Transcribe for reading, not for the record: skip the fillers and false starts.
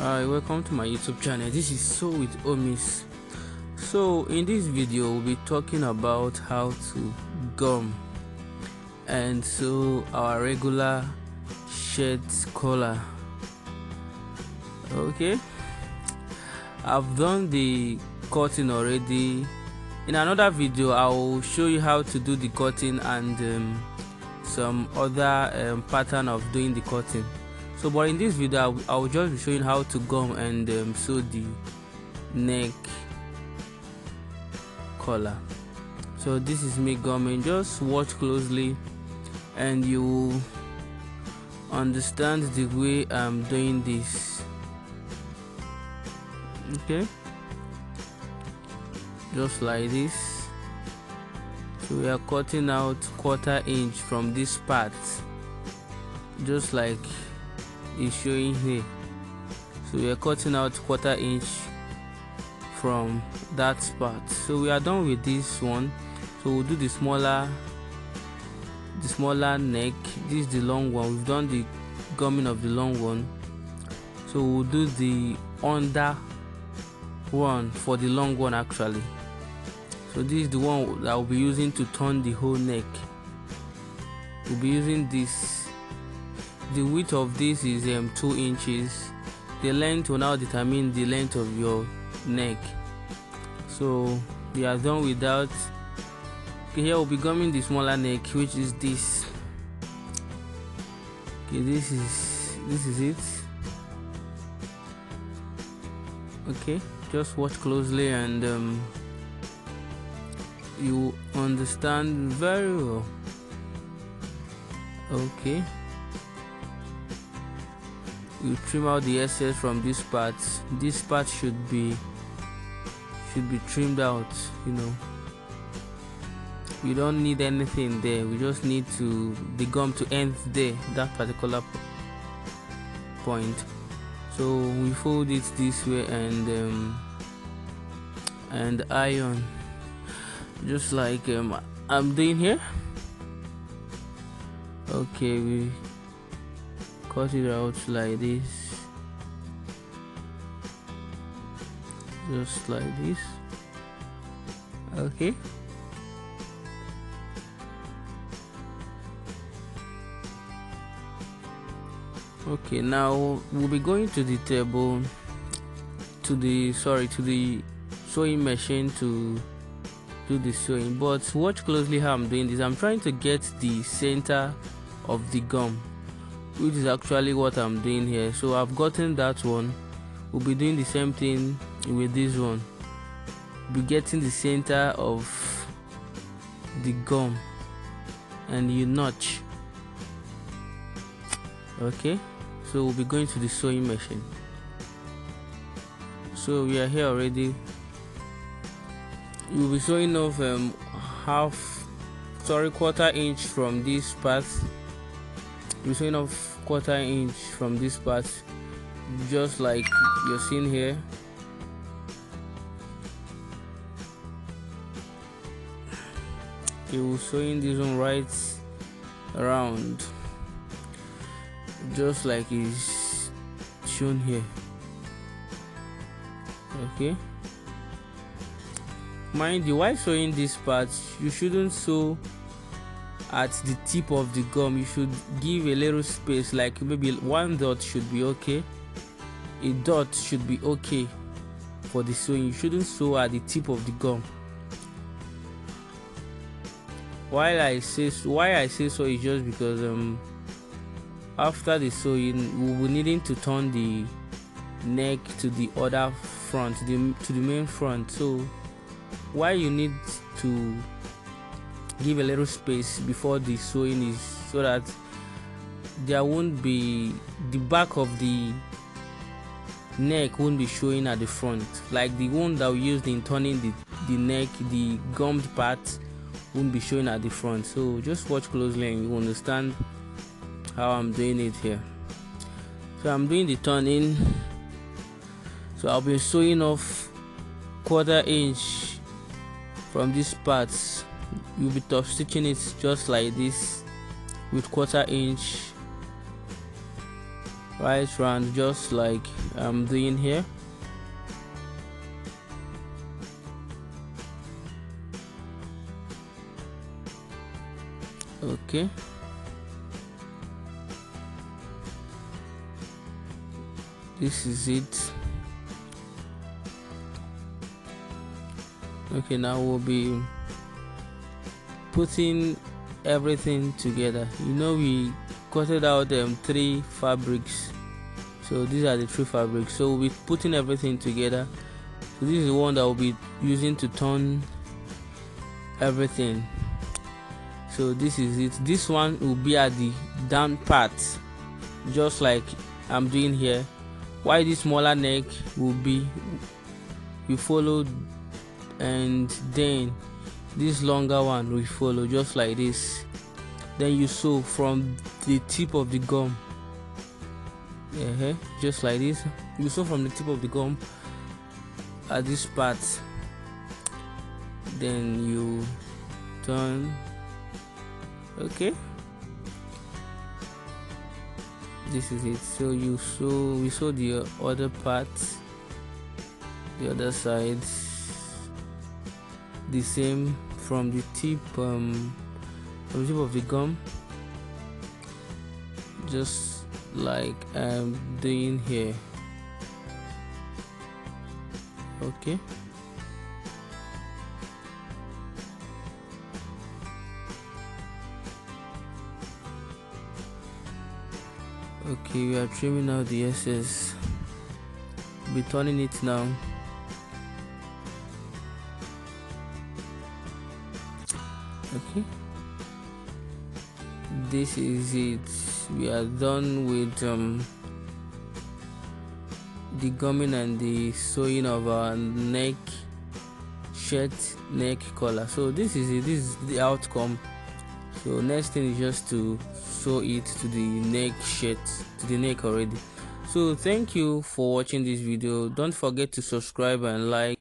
Hi, welcome to my YouTube channel. This is SEW with OMIS. So in this video we'll be talking about how to gum and sew our regular shirt collar. Okay, I've done the cutting already. In another video I will show you how to do the cutting and some other pattern of doing the cutting. So but in this video I will just be showing how to gum and sew the neck collar. So this is me gumming. Just watch closely and you will understand the way I'm doing this. Okay, just like this. So we are cutting out 1/4 inch from this part, just like is showing here. So we are cutting out 1/4 inch from that part. So we are done with this one. So we'll do the smaller neck. This is the long one. We've done the gumming of the long one, so we'll do the under one for the long one actually. So this is the one that we'll be using to turn the whole neck. We'll be using this. The width of this is 2 inches. The length will now determine the length of your neck. So we are done with that. Okay, here we'll be gumming the smaller neck, which is this. Okay, this is it. Okay, just watch closely and you understand very well. Okay, you trim out the excess from this part. This part should be trimmed out. You know, we don't need anything there. We just need the gum to end there, that particular point. So we fold it this way and iron, just like I'm doing here. Okay, we cut it out like this, just like this. Okay, okay, now we'll be going to the table, to the sewing machine to do the sewing. But watch closely how I'm doing this. I'm trying to get the center of the gum, which is actually what I'm doing here. So I've gotten that one. We'll be doing the same thing with this one. Be getting the center of the gum and you notch. Okay, so we'll be going to the sewing machine. So we are here already. You'll be sewing off 1/4 inch from this part. You're sewing off 1/4 inch from this part, just like you're seeing here. You will sewing this one right around, just like is shown here. Okay, mind you, while sewing this part, you shouldn't sew at the tip of the gum. You should give a little space, like maybe 1 dot should be okay. A dot should be okay for the sewing. You shouldn't sew at the tip of the gum. Why I say so is just because after the sewing we will needing to turn the neck to the other front, to the main front. So why you need to give a little space before the sewing is so that there won't be, the back of the neck won't be showing at the front, like the one that we used in turning the neck. The gummed part won't be showing at the front. So just watch closely and you understand how I'm doing it here. So I'm doing the turning. So I'll be sewing off 1/4 inch from these parts. You'll be top stitching it just like this with 1/4 inch right round, just like I'm doing here. Okay, this is it. Okay, now we'll be putting everything together. We cutted out 3 fabrics, so these are the 3 fabrics. So we'll be putting everything together. So this is the one that we'll be using to turn everything. So this is it. This one will be at the down part, just like I'm doing here. While this smaller neck will be, you follow, and then this longer one will follow, just like this. Then you sew from the tip of the gum, just like this. You sew from the tip of the gum at this part, then you turn. Okay, this is it. So we sew the other part, the other side, the same from the tip of the gum, just like I'm doing here. Okay, we are trimming out the excess. Be turning it now. Okay, this is it. We are done with the gumming and the sewing of our neck shirt neck collar. So this is it. This is the outcome. So next thing is just to sew it to the neck shirt, to the neck already. So thank you for watching this video. Don't forget to subscribe and like.